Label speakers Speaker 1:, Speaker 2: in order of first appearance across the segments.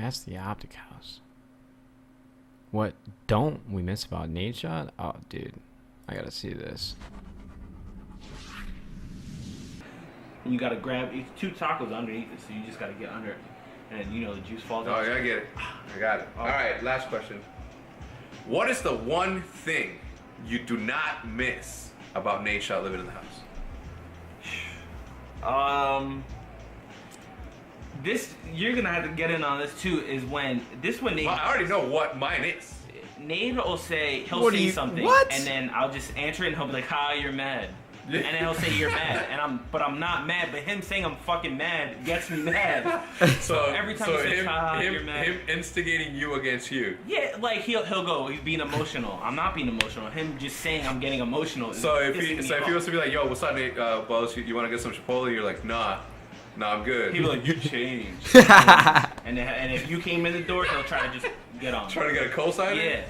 Speaker 1: That's the OpTic House. What don't we miss about Nadeshot? Oh, dude. I gotta see this.
Speaker 2: You gotta grab 2 tacos underneath it, so you just gotta get under it. And you know the juice falls out.
Speaker 3: Oh, yeah, I get it. I got it. Alright, last question. What is the one thing you do not miss about Nadeshot living in the house?
Speaker 2: This, you're gonna have to get in on this too, is when Nate...
Speaker 3: Well, I already know what mine is.
Speaker 2: Nate will say, he'll
Speaker 1: What
Speaker 2: say
Speaker 1: do you-
Speaker 2: something,
Speaker 1: what?
Speaker 2: and then I'll just answer it and he'll be like, ha, you're mad. And then he'll say you're mad, and I'm not mad, but him saying I'm fucking mad gets me mad.
Speaker 3: So
Speaker 2: every time he says, ha, you're mad.
Speaker 3: him instigating you against you.
Speaker 2: Yeah, like he'll go, he's being emotional. I'm not being emotional. Him just saying I'm getting emotional.
Speaker 3: So if
Speaker 2: pissing
Speaker 3: he
Speaker 2: me
Speaker 3: was
Speaker 2: off.
Speaker 3: to be like, yo, what's up, Nate? Buzz, you want to get some Chipotle? You're like, nah, I'm good.
Speaker 2: He'll be like, you changed. and if you came in the door, he'll try to just get on.
Speaker 3: Trying to get a cosigner?
Speaker 2: Yeah.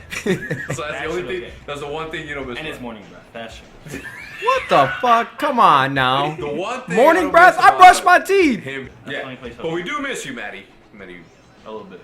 Speaker 3: So that's the only thing.
Speaker 2: Okay.
Speaker 3: That's the one thing you don't miss.
Speaker 2: And his morning breath. That's true.
Speaker 1: What the fuck? Come on now.
Speaker 3: The one thing
Speaker 1: Morning breath? I brushed my teeth.
Speaker 3: Him.
Speaker 2: That's the
Speaker 3: Yeah.
Speaker 2: only place
Speaker 3: But we do miss you, Maddie.
Speaker 2: A little bit.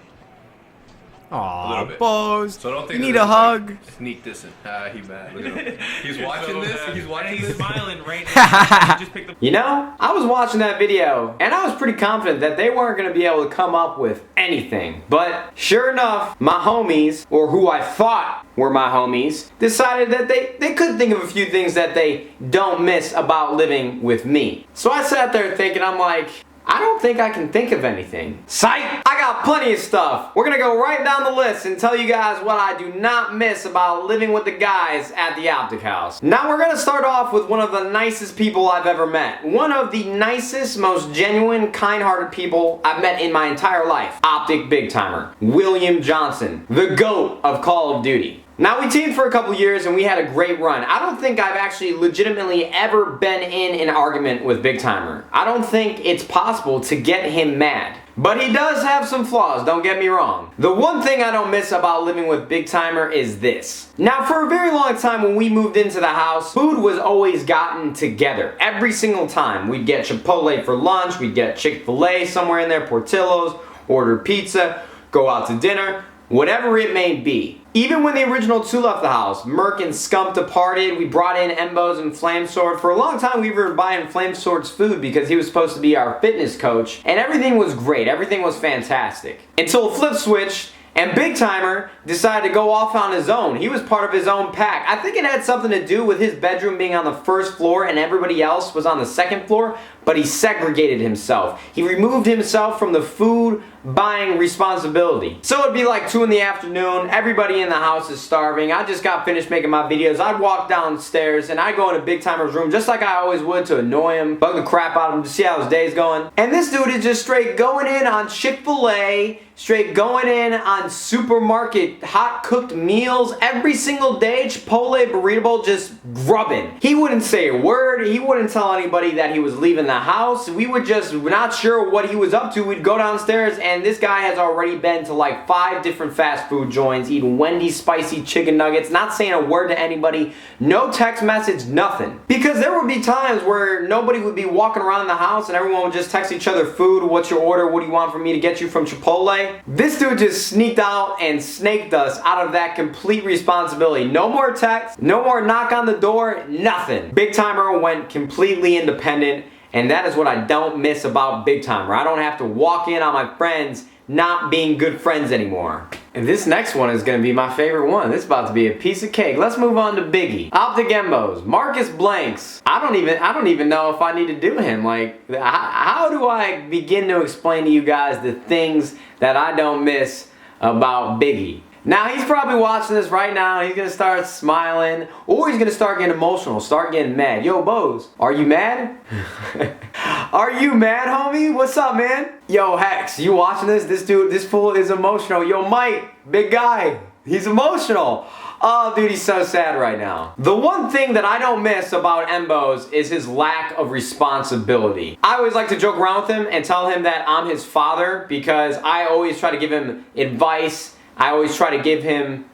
Speaker 1: Aw,
Speaker 3: little bit.
Speaker 1: Bose.
Speaker 3: So don't think
Speaker 1: You need
Speaker 3: that
Speaker 1: a
Speaker 3: this is
Speaker 1: hug.
Speaker 3: Like, sneak this in. He mad. Look at him. He's watching this. He's watching
Speaker 2: He's
Speaker 3: this.
Speaker 2: smiling right now. He just picked up.
Speaker 4: You know, I was watching that video and I was pretty confident that they weren't going to be able to come up with anything. But sure enough, my homies, or who I thought were my homies, decided that they could think of a few things that they don't miss about living with me. So I sat there thinking, I'm like, I don't think I can think of anything. Psych! I got plenty of stuff. We're gonna go right down the list and tell you guys what I do not miss about living with the guys at the OpTic House. Now we're gonna start off with one of the nicest people I've ever met. One of the nicest, most genuine, kind-hearted people I've met in my entire life. OpTic BigTimer. William Johnson. The GOAT of Call of Duty. Now we teamed for a couple years and we had a great run. I don't think I've actually legitimately ever been in an argument with BigTimer. I don't think it's possible to get him mad. But he does have some flaws, don't get me wrong. The one thing I don't miss about living with BigTimer is this. Now for a very long time when we moved into the house, food was always gotten together. Every single time. We'd get Chipotle for lunch, we'd get Chick-fil-A somewhere in there, Portillo's, order pizza, go out to dinner, whatever it may be. Even when the original 2 left the house, Merc and Scump departed, we brought in Mboze and FlameSword. For a long time we were buying FlameSword's food because he was supposed to be our fitness coach, and everything was great, everything was fantastic. Until flip switched, and BigTimer decided to go off on his own. He was part of his own pack. I think it had something to do with his bedroom being on the 1st floor and everybody else was on the 2nd floor, but he segregated himself. He removed himself from the food buying responsibility. So it'd be like 2 in the afternoon, everybody in the house is starving, I just got finished making my videos, I'd walk downstairs and I'd go into BigTimer's room just like I always would to annoy him, bug the crap out of him to see how his day's going. And this dude is just straight going in on Chick-fil-A, straight going in on supermarket hot cooked meals every single day, Chipotle, burrito bowl, just grubbing. He wouldn't say a word, he wouldn't tell anybody that he was leaving the house, we would just, not sure what he was up to, we'd go downstairs and this guy has already been to like 5 different fast food joints, eating Wendy's spicy chicken nuggets, not saying a word to anybody, no text message, nothing. Because there would be times where nobody would be walking around the house and everyone would just text each other food, what's your order, what do you want from me to get you from Chipotle? This dude just sneaked out and snaked us out of that complete responsibility. No more text, no more knock on the door, nothing. BigTimer went completely independent, and that is what I don't miss about BigTimer. I don't have to walk in on my friends not being good friends anymore. And this next one is gonna be my favorite one. This is about to be a piece of cake. Let's move on to Biggie. OpTic Mboze, Marcus Blanks. I don't even know if I need to do him. Like, how do I begin to explain to you guys the things that I don't miss about Biggie? Now he's probably watching this right now, he's gonna start smiling, or he's gonna start getting emotional, start getting mad. Yo, Bose, are you mad? Are you mad, homie? What's up, man? Yo, Hex, you watching this? This dude, this fool is emotional. Yo, Mike, big guy, he's emotional. Oh, dude, he's so sad right now. The one thing that I don't miss about Mboze is his lack of responsibility. I always like to joke around with him and tell him that I'm his father because I always try to give him advice. I always try to give him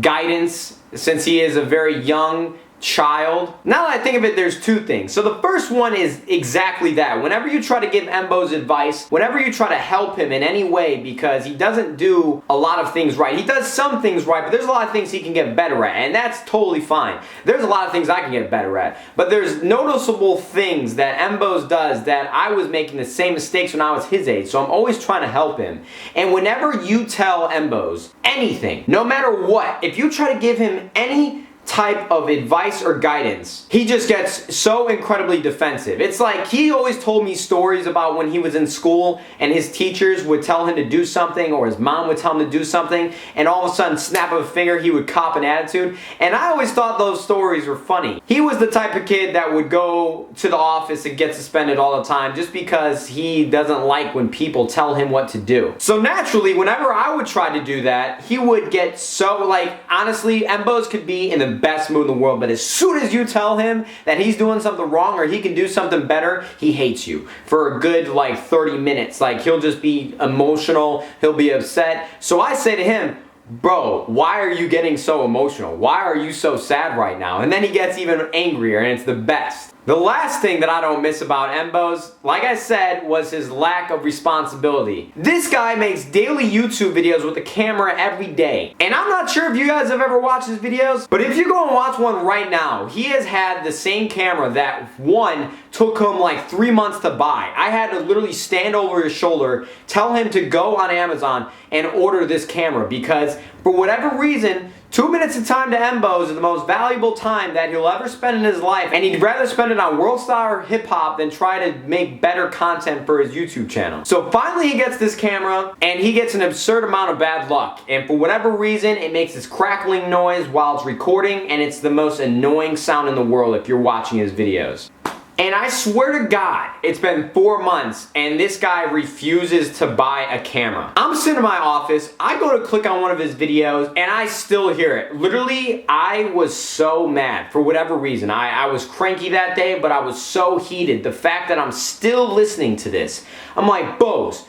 Speaker 4: guidance since he is a very young child. Now that I think of it, there's two things. So the first one is exactly that. Whenever you try to give Mboze advice, whenever you try to help him in any way, because he doesn't do a lot of things right. He does some things right, but there's a lot of things he can get better at, and that's totally fine. There's a lot of things I can get better at, but there's noticeable things that Mboze does that I was making the same mistakes when I was his age, so I'm always trying to help him. And whenever you tell Mboze anything, no matter what, if you try to give him any type of advice or guidance, he just gets so incredibly defensive. It's like he always told me stories about when he was in school and his teachers would tell him to do something, or his mom would tell him to do something, and all of a sudden, snap of a finger, he would cop an attitude. And I always thought those stories were funny. He was the type of kid that would go to the office and get suspended all the time just because he doesn't like when people tell him what to do. So naturally, whenever I would try to do that, he would get so, like, honestly, Mboze could be in the best mood in the world, but as soon as you tell him that he's doing something wrong or he can do something better, he hates you for a good like 30 minutes. Like, he'll just be emotional, he'll be upset. So I say to him, bro, why are you getting so emotional? Why are you so sad right now? And then he gets even angrier, and it's the best. The last thing that I don't miss about Mboze, like I said, was his lack of responsibility. This guy makes daily YouTube videos with a camera every day. And I'm not sure if you guys have ever watched his videos, but if you go and watch one right now, he has had the same camera that one took him like 3 months to buy. I had to literally stand over his shoulder, tell him to go on Amazon and order this camera, because for whatever reason, 2 minutes of time to Mboze is the most valuable time that he'll ever spend in his life, and he'd rather spend it on world star hip hop than try to make better content for his YouTube channel. So finally he gets this camera, and he gets an absurd amount of bad luck, and for whatever reason it makes this crackling noise while it's recording, and it's the most annoying sound in the world if you're watching his videos. And I swear to God, it's been 4 months and this guy refuses to buy a camera. I'm sitting in my office, I go to click on one of his videos and I still hear it. Literally, I was so mad for whatever reason. I was cranky that day, but I was so heated. The fact that I'm still listening to this. I'm like, Bose,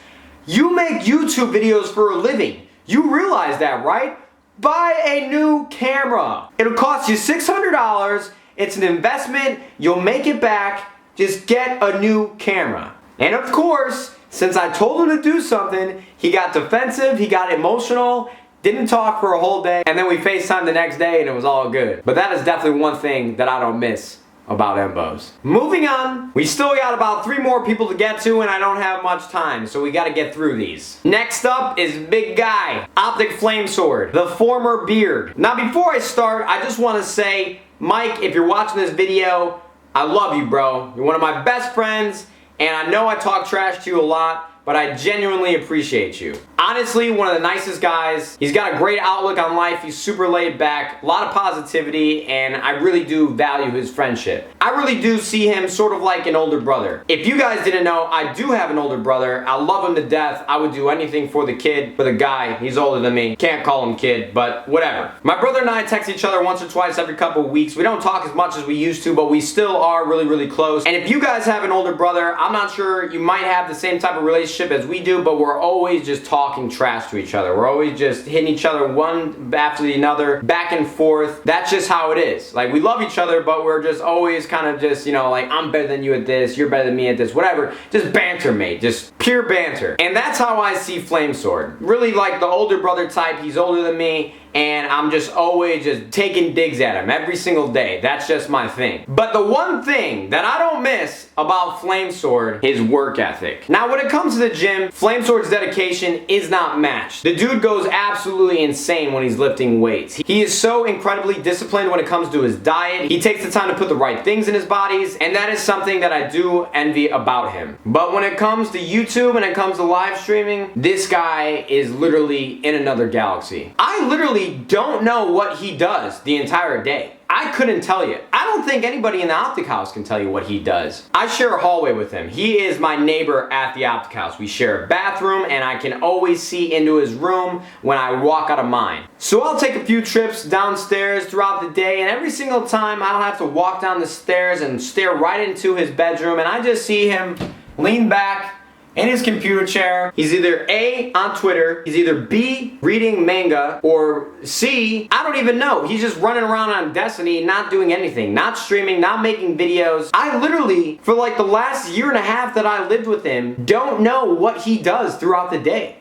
Speaker 4: you make YouTube videos for a living. You realize that, right? Buy a new camera. It'll cost you $600. It's an investment, you'll make it back, just get a new camera. And of course, since I told him to do something, he got defensive, he got emotional, didn't talk for a whole day, and then we FaceTimed the next day and it was all good. But that is definitely one thing that I don't miss about Mboze. Moving on, we still got about 3 more people to get to and I don't have much time, so we gotta get through these. Next up is big guy, OpTic FlameSword, the former beard. Now before I start, I just wanna say, Mike, if you're watching this video, I love you, bro. You're one of my best friends, and I know I talk trash to you a lot, but I genuinely appreciate you. Honestly, one of the nicest guys. He's got a great outlook on life. He's super laid back, a lot of positivity, and I really do value his friendship. I really do see him sort of like an older brother. If you guys didn't know, I do have an older brother. I love him to death. I would do anything for the kid, for the guy. He's older than me. Can't call him kid, but whatever. My brother and I text each other once or twice every couple of weeks. We don't talk as much as we used to, but we still are really, really close. And if you guys have an older brother, I'm not sure you might have the same type of relationship as we do, but we're always just talking trash to each other. We're always just hitting each other one after the other, back and forth. That's just how it is. Like, we love each other, but we're just always kind of just, you know, like, I'm better than you at this, you're better than me at this, whatever. Just banter, mate. Just pure banter. And that's how I see FlameSword. Really like the older brother type. He's older than me, and I'm just always just taking digs at him every single day. That's just my thing. But the one thing that I don't miss about FlameSword, his work ethic. Now, when it comes to the gym, FlameSword's dedication is not matched. The dude goes absolutely insane when he's lifting weights. He is so incredibly disciplined when it comes to his diet. He takes the time to put the right things in his bodies, and that is something that I do envy about him. But when it comes to YouTube and it comes to live streaming, this guy is literally in another galaxy. I literally don't know what he does the entire day. I couldn't tell you. I don't think anybody in the OpTic House can tell you what he does. I share a hallway with him. He is my neighbor at the OpTic House. We share a bathroom, and I can always see into his room when I walk out of mine. So I'll take a few trips downstairs throughout the day, and every single time I'll have to walk down the stairs and stare right into his bedroom, and I just see him lean back, in his computer chair. He's either A, on Twitter, he's either B, reading manga, or C, I don't even know. He's just running around on Destiny, not doing anything, not streaming, not making videos. I literally, for like the last year and a half that I lived with him, don't know what he does throughout the day.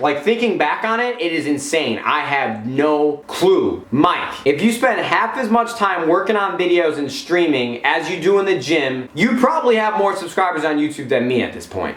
Speaker 4: Like, thinking back on it, it is insane. I have no clue. Mike, if you spend half as much time working on videos and streaming as you do in the gym, you probably have more subscribers on YouTube than me at this point.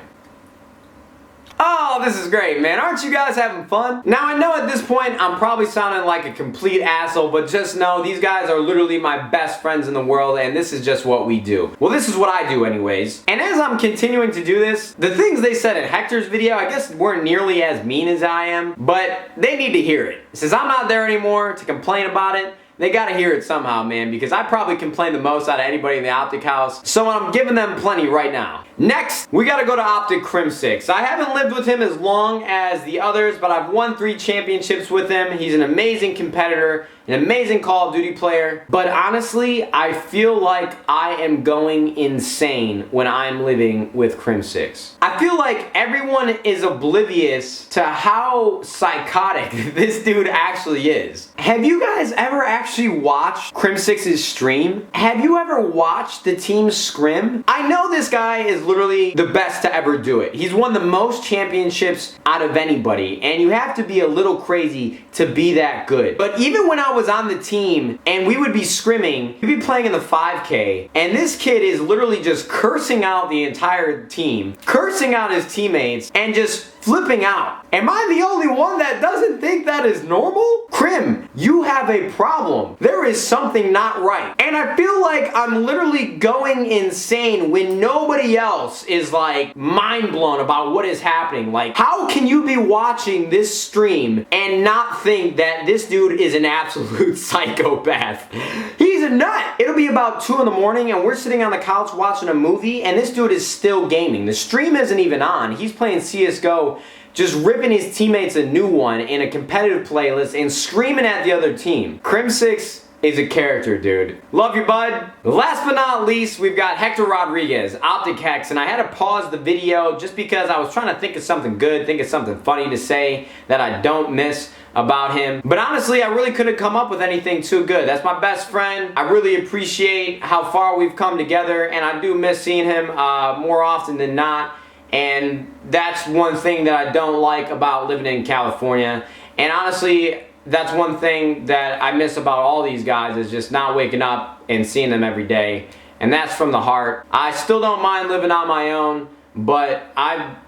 Speaker 4: Oh, this is great, man. Aren't you guys having fun? Now, I know at this point I'm probably sounding like a complete asshole, but just know these guys are literally my best friends in the world, and this is just what we do. Well, this is what I do anyways. And as I'm continuing to do this, the things they said in Hector's video, I guess weren't nearly as mean as I am, but they need to hear it. Since I'm not there anymore to complain about it, they gotta hear it somehow, man, because I probably complain the most out of anybody in the OpTic House, so I'm giving them plenty right now. Next, we gotta go to OpTic Crimsix. I haven't lived with him as long as the others, but I've won 3 championships with him. He's an amazing competitor, an amazing Call of Duty player, but honestly, I feel like I am going insane when I'm living with Crimsix. I feel like everyone is oblivious to how psychotic this dude actually is. Have you guys ever actually watched Crimsix's stream? Have you ever watched the team scrim? I know this guy is literally the best to ever do it. He's won the most championships out of anybody, and you have to be a little crazy to be that good. But even when I was on the team and we would be scrimming, we'd be playing in the 5K, and this kid is literally just cursing out the entire team, cursing out his teammates, and just flipping out. Am I the only one that doesn't think that is normal? Crim, you have a problem. There is something not right. And I feel like I'm literally going insane when nobody else is like mind blown about what is happening. Like, how can you be watching this stream and not think that this dude is an absolute psychopath? He's a nut. It'll be about 2 in the morning and we're sitting on the couch watching a movie and this dude is still gaming. The stream isn't even on. He's playing CSGO, just ripping his teammates a new one in a competitive playlist and screaming at the other team. Crimsix is a character, dude. Love you, bud. Last but not least, we've got Hector Rodriguez, OpTic Hex, and I had to pause the video just because I was trying to think of something good, think of something funny to say that I don't miss about him. But honestly, I really couldn't come up with anything too good. That's my best friend. I really appreciate how far we've come together, and I do miss seeing him more often than not. And that's one thing that I don't like about living in California. And honestly, that's one thing that I miss about all these guys, is just not waking up and seeing them every day. And that's from the heart. I still don't mind living on my own, but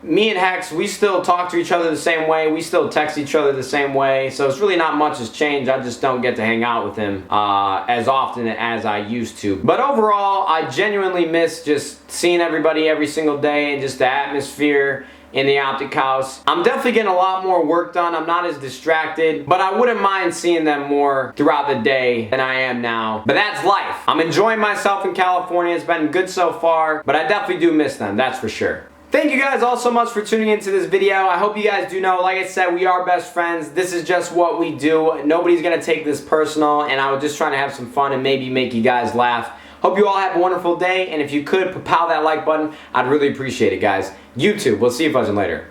Speaker 4: me and Hex, we still talk to each other the same way. We still text each other the same way. So it's really not much has changed. I just don't get to hang out with him as often as I used to. But overall, I genuinely miss just seeing everybody every single day and just the atmosphere in the OpTic House. I'm definitely getting a lot more work done. I'm not as distracted, but I wouldn't mind seeing them more throughout the day than I am now. But that's life. I'm enjoying myself in California. It's been good so far, but I definitely do miss them, that's for sure. Thank you guys all so much for tuning into this video. I hope you guys do know, like I said, we are best friends. This is just what we do. Nobody's gonna take this personal, and I was just trying to have some fun and maybe make you guys laugh. Hope you all have a wonderful day, and if you could, pow that like button, I'd really appreciate it, guys. YouTube, we'll see you fuzzing later.